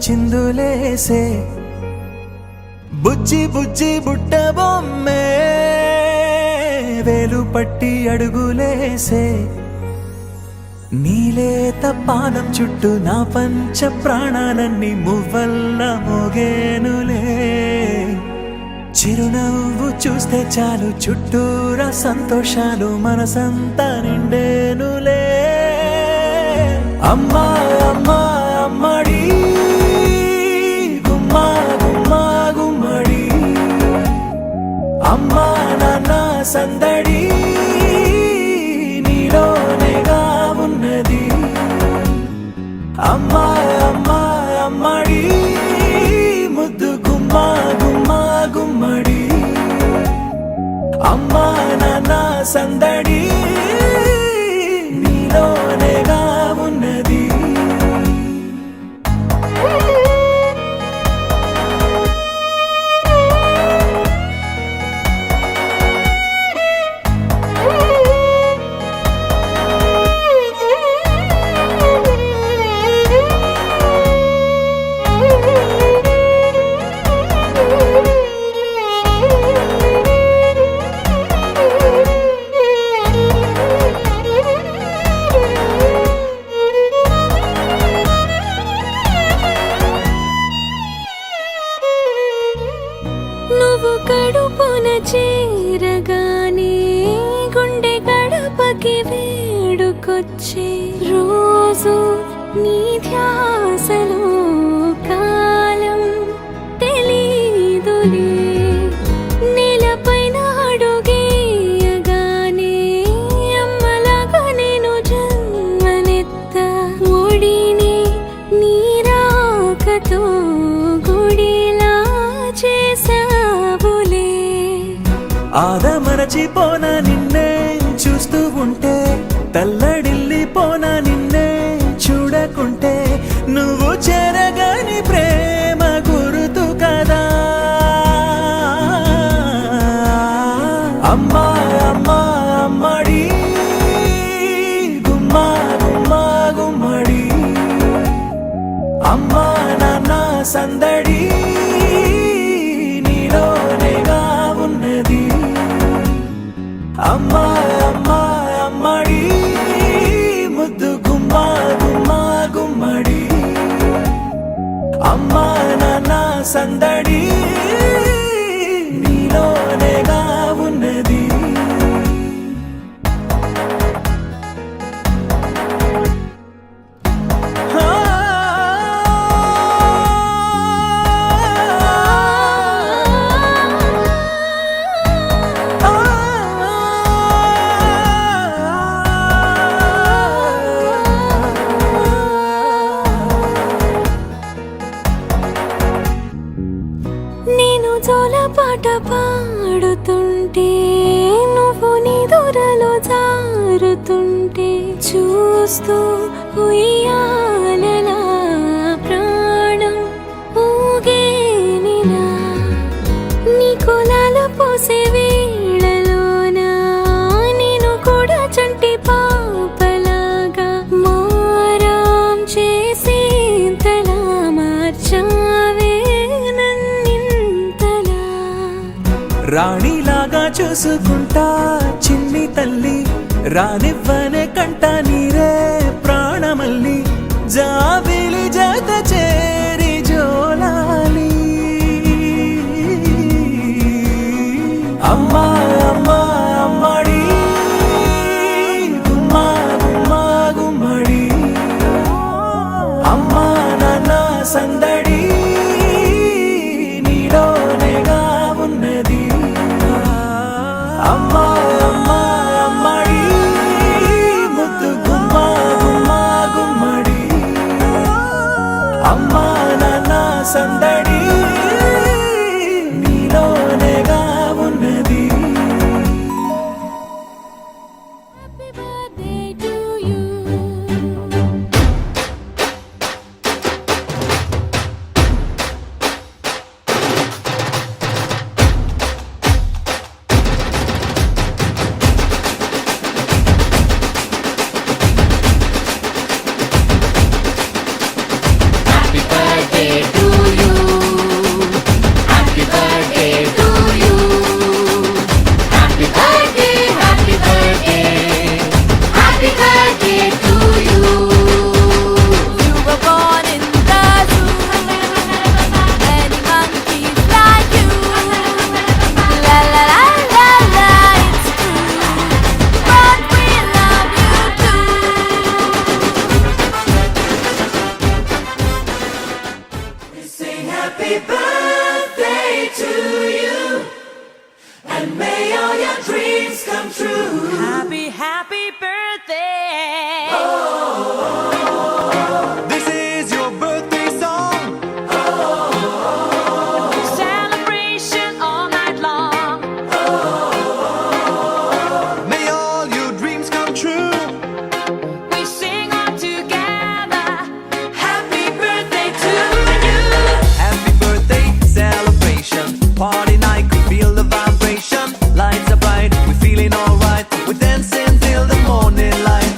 చిందులేసే బుజ్జి బుజ్జి బుట్ట బొమ్మే వేలు పట్టి అడుగులేసే నీలేత పానం చుట్టూ నా పంచ ప్రాణాలన్నీ మువ్వల్ల మోగేనులే చిరునవ్వు చూస్తే చాలు చుట్టూరా సంతోషాలు మనసంతా నిండేనులే అమ్మా అమ్మా అమ్మడి గుమ్మా గుమ్మా గుమ్మడి అమ్మా నాన్న సందడి నీలోనేగా ఉన్నది అమ్మా అమ్మా అమ్మడి ముద్దు గుమ్మా గుమ్మా గుమ్మడి అమ్మా నాన్న సందడి నీలోనేగా ఉన్నది నువ్వు కడుపున చేరగానే గుండె గడపకి వేడుకొచ్చే రోజు నీ ధ్యాసలో కాలం తెలీదులే నేలపైన అడుగేయగానే అమ్మలాగా నేను జన్మనెత్త ఒడిని నీ రాకతో గుడిలా చేసావులే ఆదమరచిపోన నిన్నే చూస్తూ ఉంటే తల్లడిల్లిపోన నిన్నే చూడకుంటే నువ్వు చెరగని ప్రేమ గురుతు కదా అమ్మా అమ్మా అమ్మడి గుమ్మా గుమ్మా గుమ్మడి అమ్మా నాన్న సందడి నీలోనేగా ఉన్నది అమ్మా అమ్మా అమ్మడి ముద్దు గుమ్మా గుమ్మా గుమ్మడి అమ్మా నాన్న సందడి నీలోనేగా ఉన్నది నేను జోలపాట పాడుతుంటే నువ్వు నీ దూరలో జారుతుంటే చూస్తూ ఉయ్యాలలా ప్రాణం ఊగేనిలా నీ కులాల పోసే వేళలోన నేను కూడా చంటి పాపలాగా మారాం చేసేంతలా మార్చావే రాణిలాగా చూసుకుంటా చిన్ని తల్లి రానివ్వనే కంట నీరే ప్రాణమల్లి జాబిలి జత చేరి జోలాలి అమ్మా అమ్మా అమ్మడి గుమ్మా గుమ్మా గుమ్మడి అమ్మా నాన్న సందడి నీలోనేగా ఉన్నది అమ్మా అమ్మా అమ్మడి ముద్దు గుమ్మా గుమ్మా గుమ్మడి అమ్మా నాన్న సందడి నీలోనేగా ఉన్నది Happy birthday to you. Happy birthday birthday to you. You were born in the zoo. Many monkeys like you. La la la la la, it's true. But we love you too. Sing happy birthday to you, and may all your dreams come true. Happy, happy birthday. This is your birthday song. Celebration all night long. May all your dreams come true. We sing all together. Happy birthday to you. Happy birthday celebration, party night, we feel the vibration. Lights are bright, we're feeling alright. We're dancing till the morning light.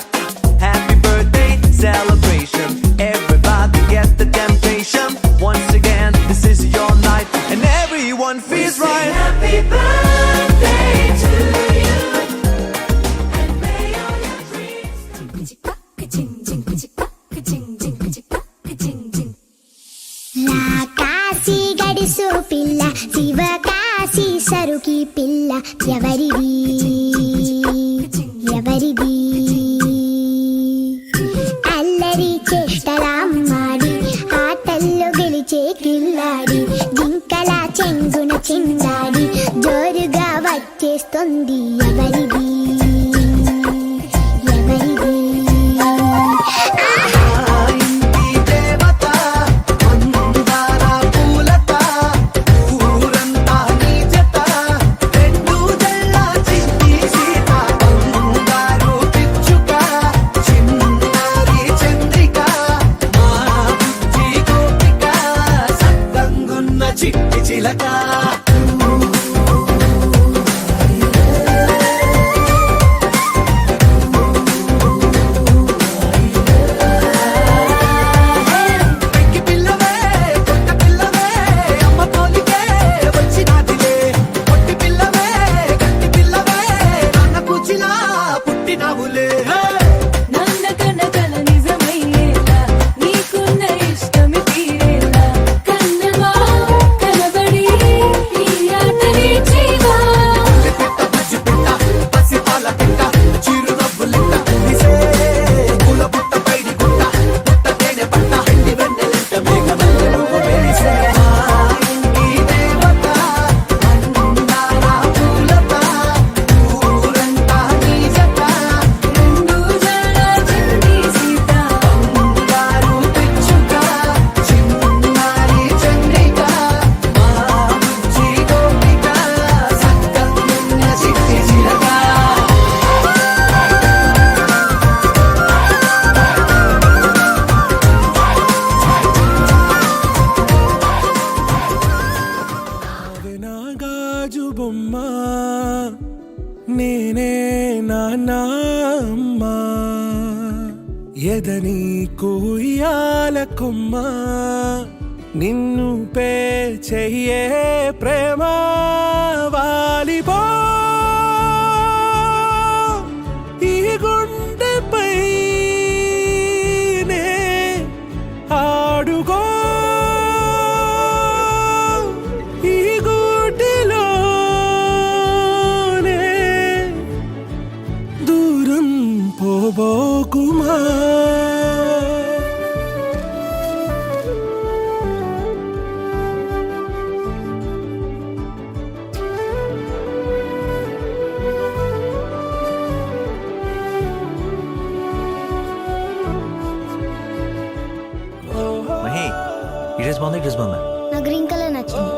Happy birthday celebration, everybody get the temptation. Once again, this is your night, and everyone feels right. Happy birthday to you, and may all your dreams Kashi గడిసు పిల్ల శివ కాశీ సరుకి పిల్ల ఎవరిది ఎవరిది అల్లరి చేష్టలామ్మాడి ఆటల్లో గెలిచే కిల్లాడి జింకల చెంగున చిందాడి జోరుగా వచ్చేస్తుంది ఎవరిది ఎవరిది ఇంటి దేవత మందార పూలత ఊరంతా నీ జత రెండు జల్ల చిట్టి సీత బంగారు పిచ్చుక చిన్నారి చంద్రిక మా బుజ్జి గోపిక సత్తంగున్న చిట్టి చిలక పెంకి పిల్లవే కొత్త పిల్లవే అమ్మ పోలికే వచ్చినాదిలే పొట్టి పిల్లవే గట్టి పిల్లవే నాన్న కూచిలా పుట్టినావులే నన్న కనకల నిజమయ్యేలా నీకున్న ఇష్టమి తీరేలా కన్నవా కనబడి ఈ ఆటని చేయవా పిట్ట బజ్జి పిట్ట పసి పాల పిట్ట చిరు నవ్వులిట్ట నిసే పూల బుట్ట పైడి గుట్ట బుట్ట తేనె పట్ట ఎండి వెన్నెలంట మేఘమల్లె నువ్వు వెలిసే ఇంటి దేవత మందార పూలత ఊరంతా నీ జత రెండు జడ చిన్ని సీత బంగారు పిచ్చుక చిన్నారి చంద్రిక మా బుజ్జి గోపిక సత్తంగున్న చిట్టి చిలక నా గాజు బొమ్మ నేనే నాన్న అమ్మ ఎదని కూయాల కొమ్మ నిన్ను పే చెయ్యే ప్రేమ వాలిపో ఈ గుండెపై నే ఆడుకో ఈ గూటిలోనే దూరం పోబోకుమా మహి ఈ డ్రెస్ బాగుంది, ఈ డ్రెస్ బాగుందా? నా గ్రీన్ కలర్ నచ్చింది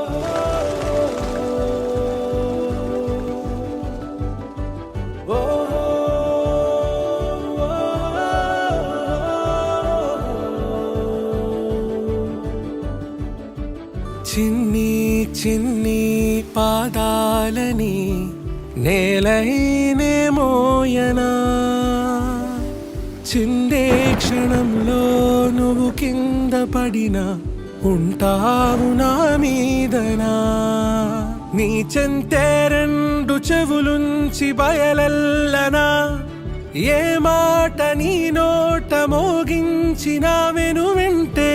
చిన్ని చిన్ని పాదాలని నేలైనే మోయనా చిందే క్షణంలో నువ్వు కింద పడినా ఉంటావు నా మీదనా నీ చెంతే రెండు చెవులుంచి బయలెల్లనా ఏ మాట నీ నోట మోగించిన వింటే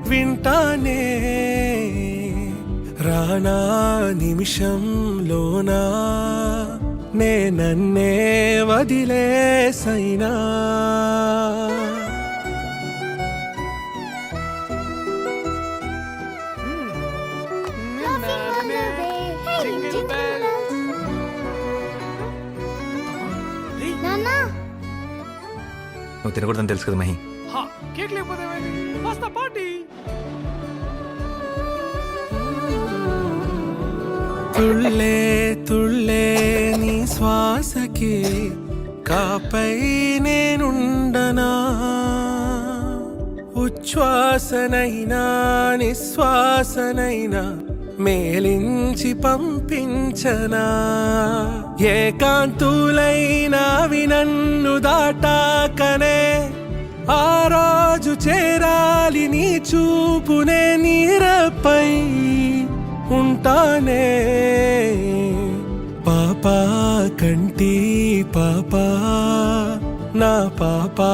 వింటానే రానా నిమిషంలోనా నే నన్నే వదిలేసైనా నాన్న నువ్వు తినకూడదని తెలుసు కదా మహి. కేక్ లేకపోతే వస్తా పార్టీ. తుళ్ళే తుళ్ళే నీ శ్వాసకి కాపై నేనుండనా ఉచ్ఛ్వాసనైనా నిశ్వాసనైనా మేలించి పంపించనా ఏకాంతులైనా నన్ను దాటాకనే ఆ రోజు చేరాలి నీ చూపునే నీరపై ఉంటానే పాపా కంటి పాపా నా పాపా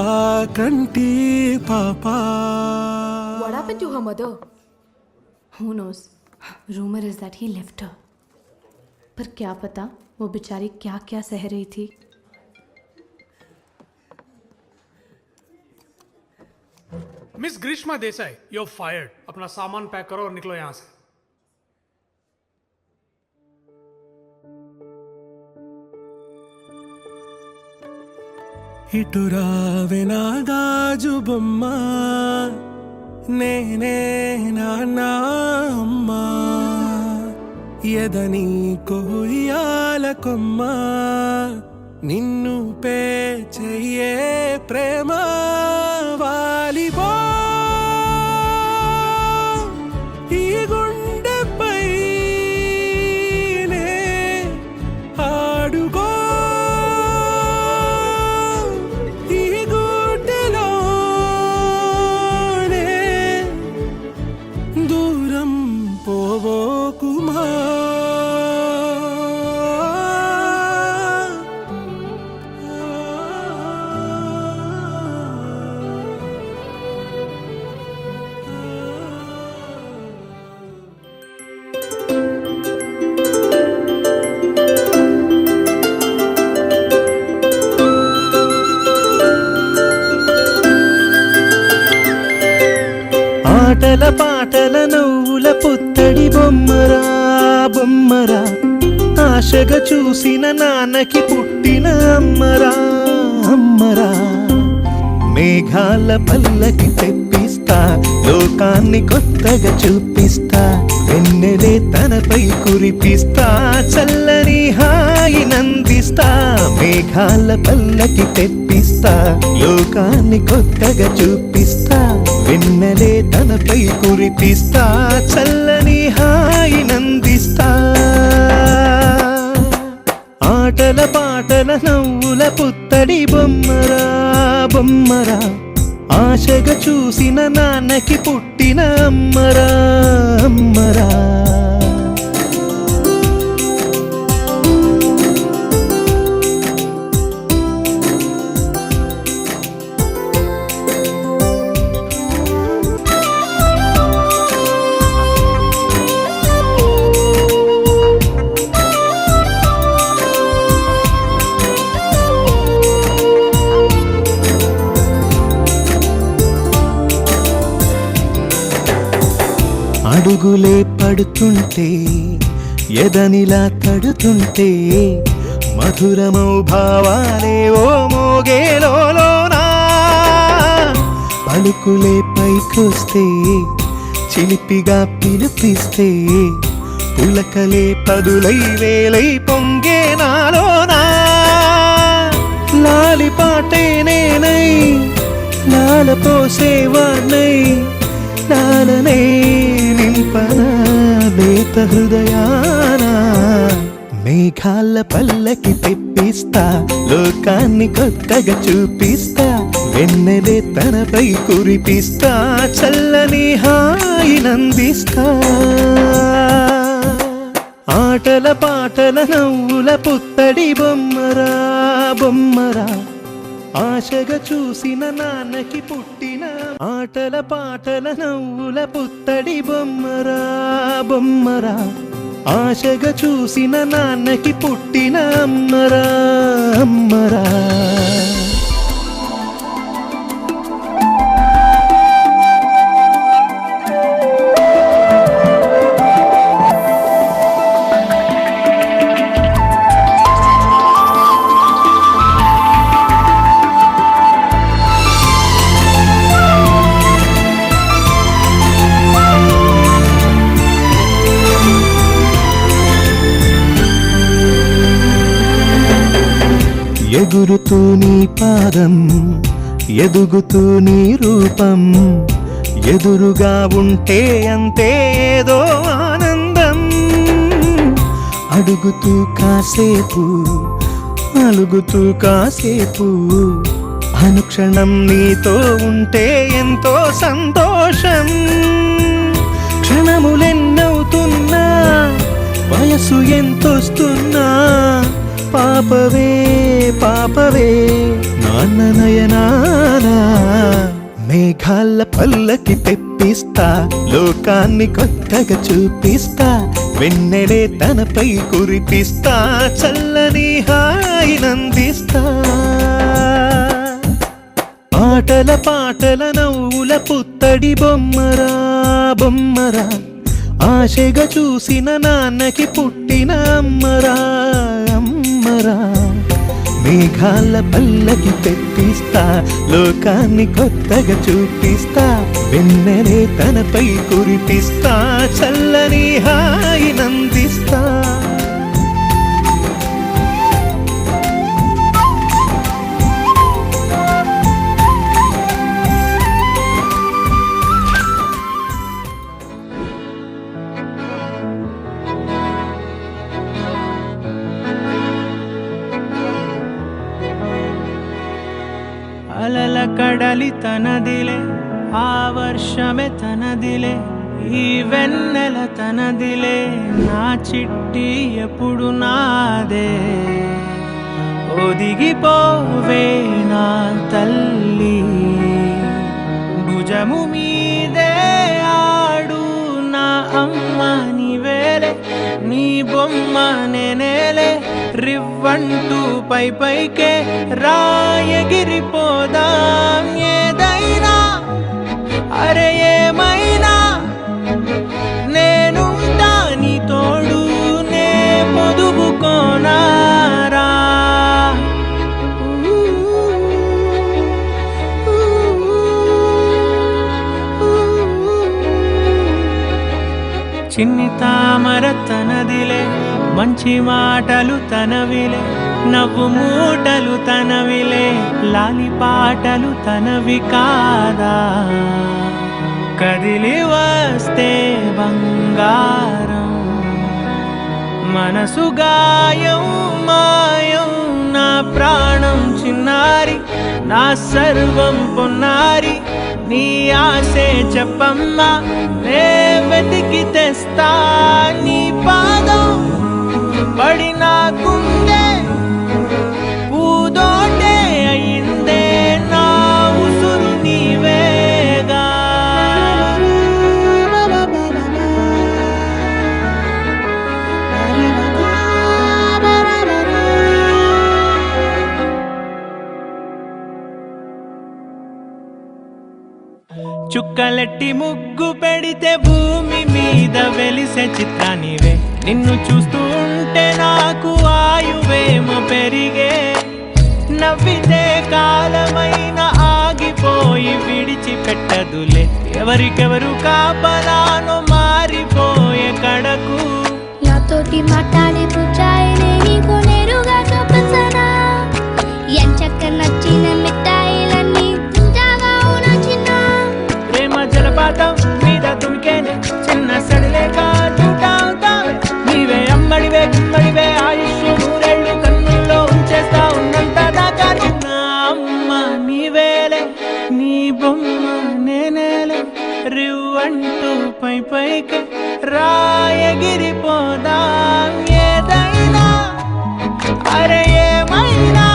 కంటి పాపా. What happened to her mother? Who knows? Rumor is that he left her. पर क्या पता वो बेचारी क्या क्या सह रही थी. Miss Greeshma Desai, you're fired. अपना सामान पैक करो और निकलो यहाँ से. ఇటురావే నా గాజు బొమ్మ నేనే నాన్న అమ్మ ఎదని కొయ్యాల కొమ్మ నిన్ను పే చెయ్యే ప్రేమ వాలిబో ఈ గుండెపై నే ఆడుగో ఈ గుడ్డెలోనే దూరం పోవోకుమా ఆటల పాటల నవ్వుల పుత్తడి బొమ్మరా బొమ్మరా ఆశగా చూసిన నాన్నకి పుట్టిన అమ్మరా అమ్మరా మేఘాల పల్లకి తెప్పిస్తా లోకాన్ని కొత్తగా చూపిస్తా వెన్నెలే తనపై కురిపిస్తా చల్లని హాయి నందిస్తా మేఘాల పల్లకి తెప్పిస్తా లోకాన్ని కొత్తగా చూపిస్తా వెన్నెలే తనపై కురిపిస్తా చల్లని హాయి నందిస్తా ఆటల పాటల నవ్వుల పుత్తడి బొమ్మరా బొమ్మరా ఆశగా చూసిన నాన్నకి పుట్టిన అమ్మరా అమ్మరా అడుగులే పడుతుంటే ఎదనిలా తడుతుంటే మధురమౌ భావాలే ఓ మోగేలోనా పలుకులే పైకొస్తే చిలిపిగా పిలిపిస్తే పులకలే పదులై వేలై పొంగే నాలోనా లాలి పాటే నేనై లాల పోసేవాణ్ణై లాలనే నింపనా లేత హృదయానా మేఘాల పల్లకి తెప్పిస్తా లోకాన్ని కొత్తగా చూపిస్తా వెన్నెలే తనపై కురిపిస్తా చల్లని హాయి నందిస్తా ఆటల పాటల నవ్వుల పుత్తడి బొమ్మరా బొమ్మరా ఆశగా చూసిన నాన్నకి పుట్టిన ఆటల పాటల నవ్వుల పుత్తడి బొమ్మరా బొమ్మరా ఆశగా చూసిన నాన్నకి పుట్టిన అమ్మరా అమ్మరా ఎగురుతూ నీ పాదం ఎదుగుతూ నీ రూపం ఎదురుగా ఉంటే అంతే ఏదో ఆనందం అడుగుతూ కాసేపు అలుగుతూ కాసేపు అనుక్షణం నీతో ఉంటే ఎంతో సంతోషం క్షణములెన్నవుతున్నా వయసు ఎంతొస్తున్నా పాపవే పాపవే నాన్న నయనానా మేఘాల పల్లకి తెప్పిస్తా లోకాన్ని కొత్తగా చూపిస్తా వెన్నెలే తనపై కురిపిస్తా చల్లని హాయినందిస్తా ఆటల పాటల నవ్వుల పుత్తడి బొమ్మరా బొమ్మరా ఆశగా చూసిన నాన్నకి పుట్టిన అమ్మరా అమ్మరా మేఘాల పల్లకి తెప్పిస్తా లోకాన్ని కొత్తగా చూపిస్తా వెన్నెలే తనపై కురిపిస్తా చల్లని హాయినందిస్తా అలల కడలి తనదిలే ఆ వర్షమే తనదిలే ఈ వెన్నెల తనదిలే నా చిట్టి ఎప్పుడు నాదే ఒదిగిపోవే నా తల్లి భుజము మీదే ఆడు నా అమ్మ నీవేలే నీ బొమ్మ నేనేలే రివ్వంటూ పై పైకే రాయగిరిపోదాం ఏదైనా అరే ఏమైనా నేనుంటా నీ తోడు నే పొదుపుకోనారా చిన్ని తామర తనదిలే మంచి మాటలు తనవిలే నవ్వు మూటలు తనవిలే లాలి పాటలు తనవి కాదా కదిలి వస్తే బంగారం మనసు గాయం మాయం నా ప్రాణం చిన్నారి నా సర్వం పొన్నారి నీ ఆశే చెప్పమ్మా నే వెతికి తెస్తా నీ పాదం పడి నాకుందే పూదోటే అయిందే నా ఉసురు నీవేగా చుక్కలెట్టి ముగ్గు పెడితే భూమి మీద వెలిసే చిత్రానివే నిన్ను చూస్తూ ఉంటే నాకు ఆయువేమో పెరిగే నవ్వితే కాలమైన ఆగిపోయి విడిచిపెట్టదులే ఎవరికెవరు కాపలానో మారిపోయే కడకు నాతోటి మాట్లాడే పుచ్చాయినే నీకు నేరుగా చూపించనా ఎంచక్క నచ్చిన మిఠాయిలన్నీ తింటాగా నచ్చిన ప్రేమ జలపాతం మీద తుమికేనే చిన్న సడిలేక చూటావుతావే నీవే అమ్మడివే గుమ్మడివే ఆయుష్ నూరేళ్ళు కన్నుల్లో ఉంచేస్తా ఉన్నంత దాకా నా అమ్మ నీవేలే నీ బొమ్మ నేనేలే రివ్వంటూ పై పైకి రాయగిరిపోదాం ఏదైనా అరే ఏమైనా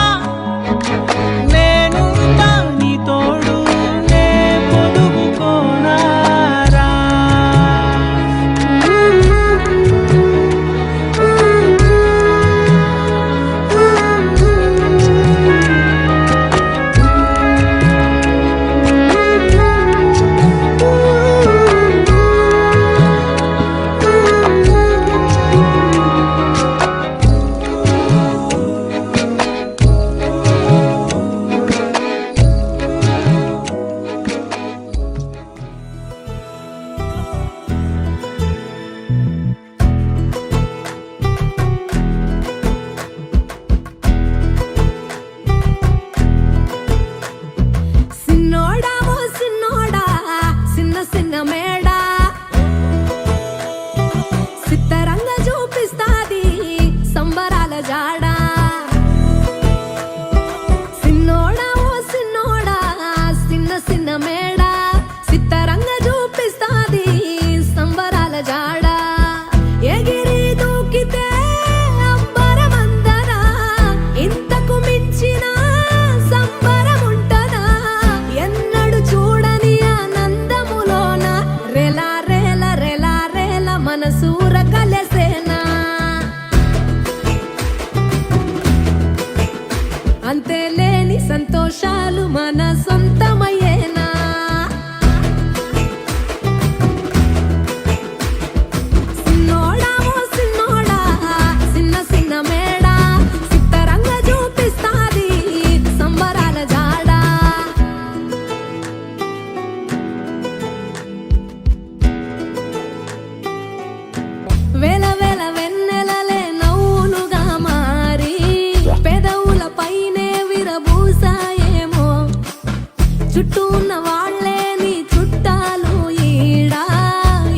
చుట్టూ ఉన్న వాళ్ళే నీ చుట్టాలు ఈడా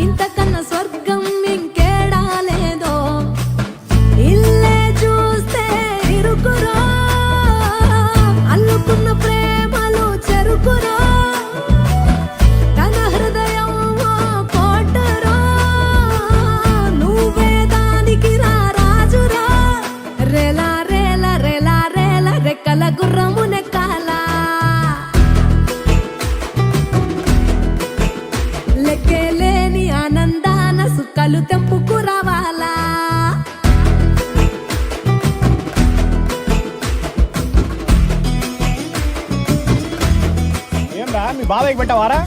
ఇంతకన్నా స్వర్గం ఇంకేడా లేదో ఇల్లే చూస్తే ఇరుకురో అల్లుకున్న ప్రేమలు చెరుకురో తన హృదయం ఓ కోటరో నువ్వే దానికి రా రాజురా రేలా రేలా రేలా రేలా రెక్కల గుర్రము నెక్కాలా లెక్కలేని ఆనందాన సుఖాలు తెంపుకు రావాలా ఏం రా మీ బాబాయ్కి పెట్టావారా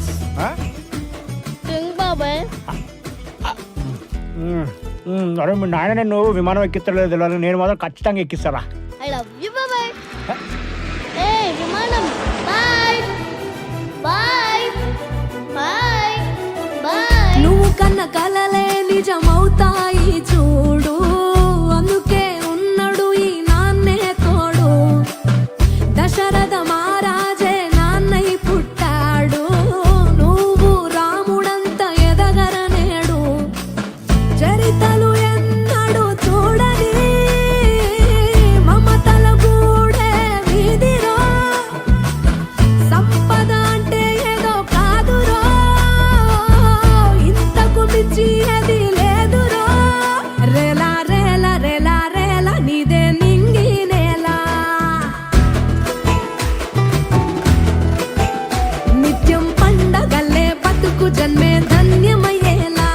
బాబాయ్ అరే మీ నాయన నువ్వు విమానం ఎక్కిస్తలేదు తెలియదు, నేను మాత్రం ఖచ్చితంగా ఎక్కిస్తారా. ఐ లవ్ యు బాబాయ్ ఏ విమానం బై బై బై బై నువ్వు కన్న కలలే నిజమవుతాయి చూడు అందుకే ఉన్నాడు ఈ నాన్నే తోడు దశరథ మహారాజే నాన్నై పుట్టాడు నువ్వు రాముడంత ఎదగరనేడు చరితలు ఎన్నడు చూడని మమతల గూడే వీధిరో సంపద అంటే ఏదో కాదురో ఇంతకు మించి అది లేదురో రేలా రేలా రేలా రేలా నీదే నింగి నేలా నిత్యం పండగల్లే బతుకు జన్మే ధన్యమయ్యేలా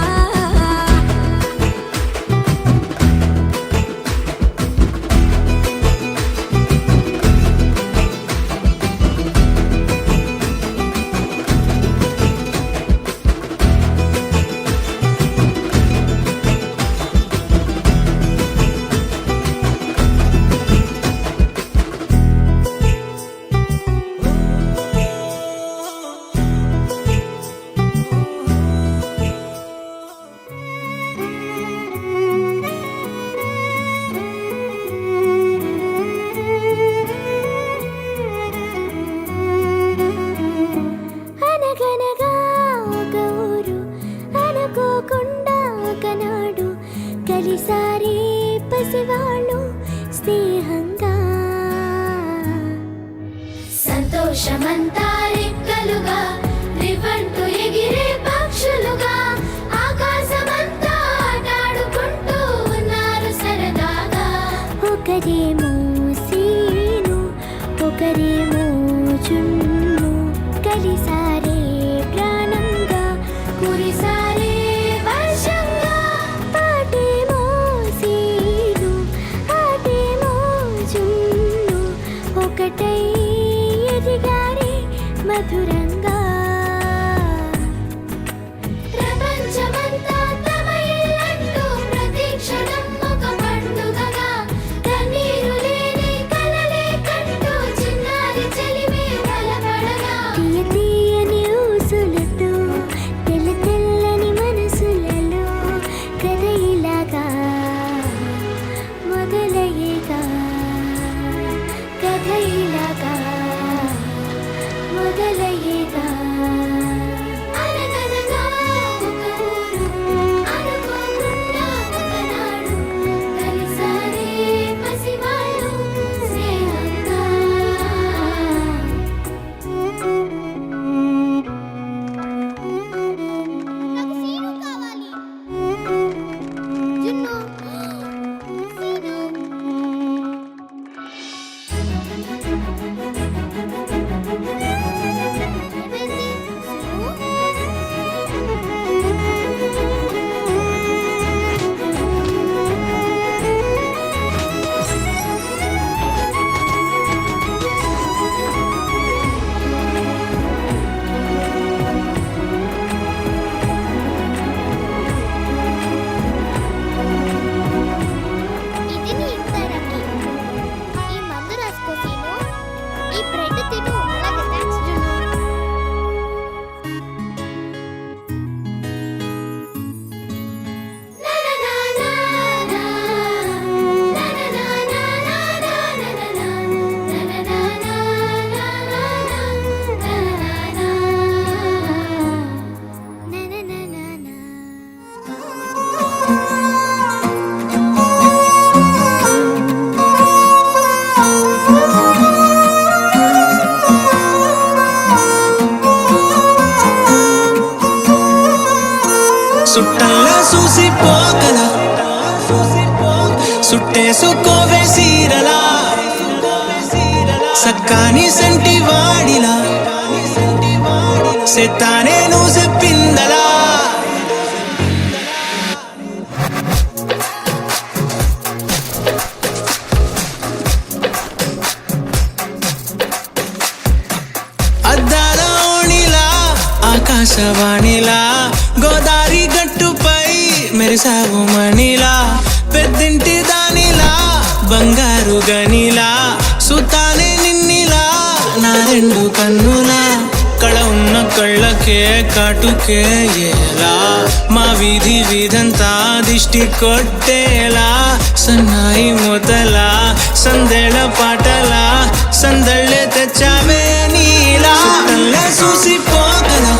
అనగనగా ఒక ఊరు అనుకోకుండా ఒకనాడు కలిసారి పసివాళ్ళు స్నేహంగా సంతోషమంతా రెక్కలుగా రివ్వంటూ ఎగిరే పక్షులుగా ఆకాశమంతా ఆటాడుకుంటూ ఉన్నారు సరదాగా ఒకరేమో సీను ఒకరేమో జున్ను కలిసారే ప్రాణంగా కురిసారే వర్షంగా పాటేమో సీను ఆటేమో జున్ను ఒకటై ఎదిగారే మధురంగా ప్రపంచమంతా తమ ఇల్లంటూ ప్రతి క్షణం ఒక పండుగగా కన్నీరు లేని కలలే కంటూ చిన్నారి చెలిమే బలపడగా తీయ తీయని ఊసులతో తెల్ల తెల్లని మనసులలో కథ ఇలాగా మొదలయ్యేగా కథ ఇలాగా మొదలయ్యేగా చుట్టేసుకోవే సీరలా సక్కాని సంటి వాడిలా సెత్తానే నువ్వు చెప్పిందలా అద్దాల ఓణిలా ఆకాశవాణిలా గోదారి గట్టుపై మెరిసావు మణిలా పెద్దింటి దానిలా బంగారు గనిలా సుతానే నిన్నిలా నా రెండు కన్నులా కళ ఉన్న కళ్ళకే కాటుకే ఎలా మా వీధి వీధంతా దిష్టి కొట్టేలా సన్నాయి మూతలా సందేళ పాటలా సందళ్ళే తెచ్చావే నీలా తల్లే చూసిపోగలా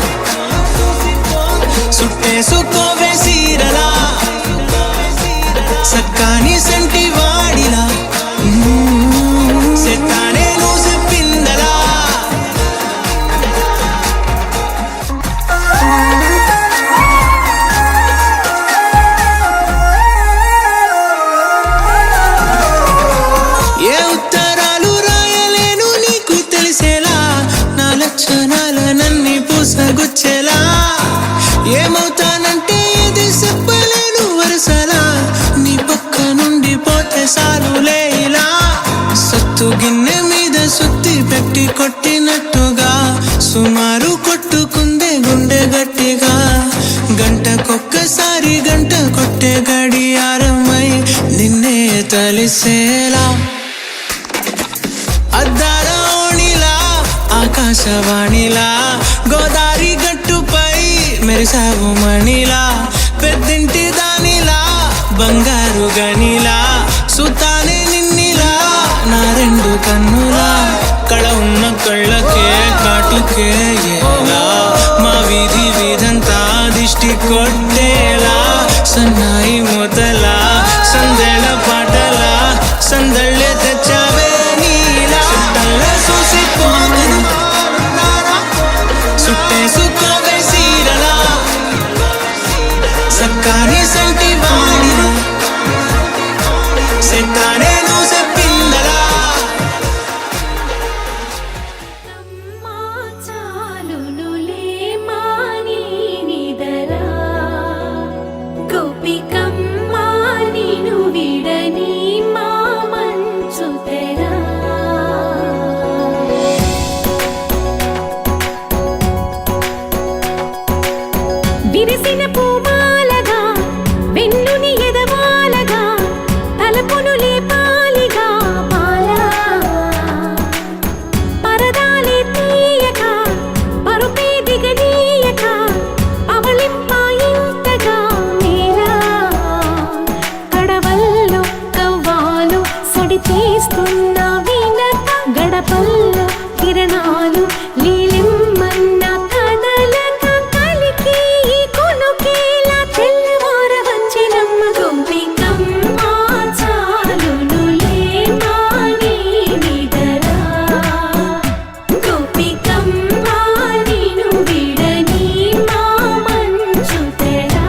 చుట్టేసుకోవే సీరలా సక్కాని సంటి వాడిలా సెత్తానే నువ్వు చెప్పిందలా ఏ ఉత్తరాలు రాయలేను నీకు తెలిసేలా నా లక్షణాలనన్నీ పూసగుచ్చేలా ఏమవుతానంటే ఇది చెప్పలేను వరుసలా నీ పక్క నుండి పోతే సాలులే ఇలా సత్తు గిన్నె మీద సుత్తి పెట్టి కొట్టినట్టుగా సుమారు కొట్టుకుందే గుండె గట్టిగా గంటకొక్కసారి గంట కొట్టే గడియారమై నిన్నే తలిసేలా అద్దాల ఓణిలా ఆకాశవాణిలా గోదారి గట్టుపై మెరిసావు మణిలా పెద్దింటి దానిలా బంగారు గనిలా సుతానే నిన్నిలా నా రెండు కన్నులా కళ ఉన్న కళ్ళకే కాటుకే ఎలా మా వీధి వీధంతా దిష్టి కొట్టేలా సన్నాయి మూతలా సందేళ పాటలా సందళ్ళే తెచ్చావే నీలా చుట్టల్లా చూసిపోగలా చుట్టేసుకోవే సీరలా సక్కాని సంటి వాడిలా సెత్తానే నువ్వు చెప్పిందలా చాలునులే మాని నిదరా గోపికమ్మా నిను విడని మా మంచు తెరా విరిసిన పూమాలగా వెన్నుని ఎదవాలగా తలపును లేపాలిగా మాలా పరదాలే తీయక పరుపే దిగనీయక అవళింపాయింతగా మేలా కడవల్లో కవ్వాలు సడి చేస్తున్న వినక గడపల్లో కిరణాలు లీలిమ్మన్న కదలక కలికి ఈ కొనుకేలా తెల్లవార వచ్చినమ్మ గోపికమ్మ చాలునులే మాని నిదరా గోపికమ్మ నిను విడని మా మంచు తెరా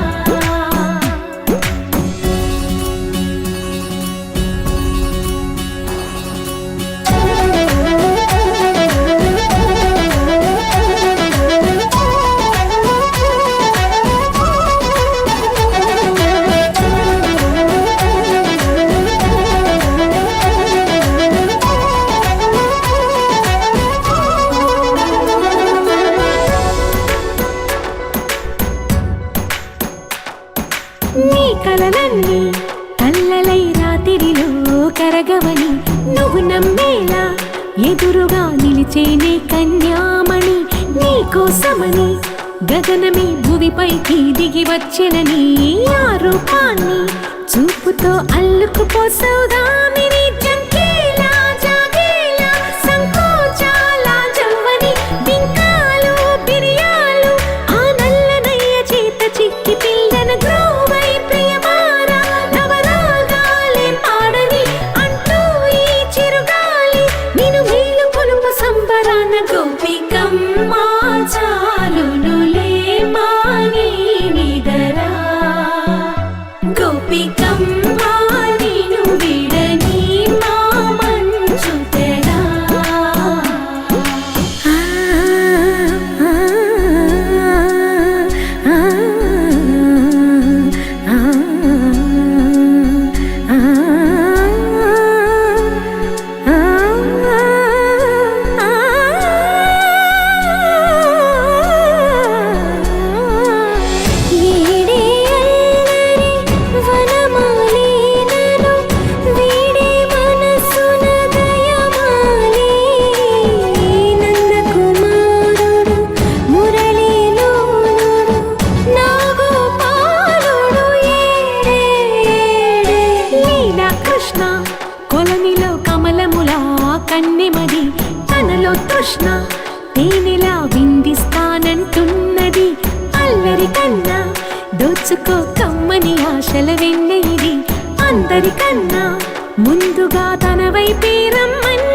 నీ కలలన్నీ కల్లలై రాత్రిలో కరగవని నువ్వు నమ్మేలా ఎదురుగా నిలిచేనే కన్యామణి నీ కోసమని గగనమే భువిపైకి దిగి వచ్చెనని ఆ రూపాన్ని చూపుతో అల్లుకుపోసౌదామిని జంకేలా జాగేలా సంకోచాల జవ్వని బింకాలు బిరియాలు ఆ నల్లనయ్య చేత చిక్కి పిల్లన గ్రోవై ప్రియమారా నవరాగాలే పాడని అంటూ ఈ చిరుగాలి నిన్ను మేలు కొలుపు సంబరాన గోపికమ్మ చాలునులే మాని నిదరా గోపికమ్మ నిను విడ తేనెలా విందిస్తానంటున్నది అల్లరి కన్నా దోచుకో కమ్మని ఆశల వెన్నె ఇది అందరికన్నా ముందుగా తన వైపే రమ్మని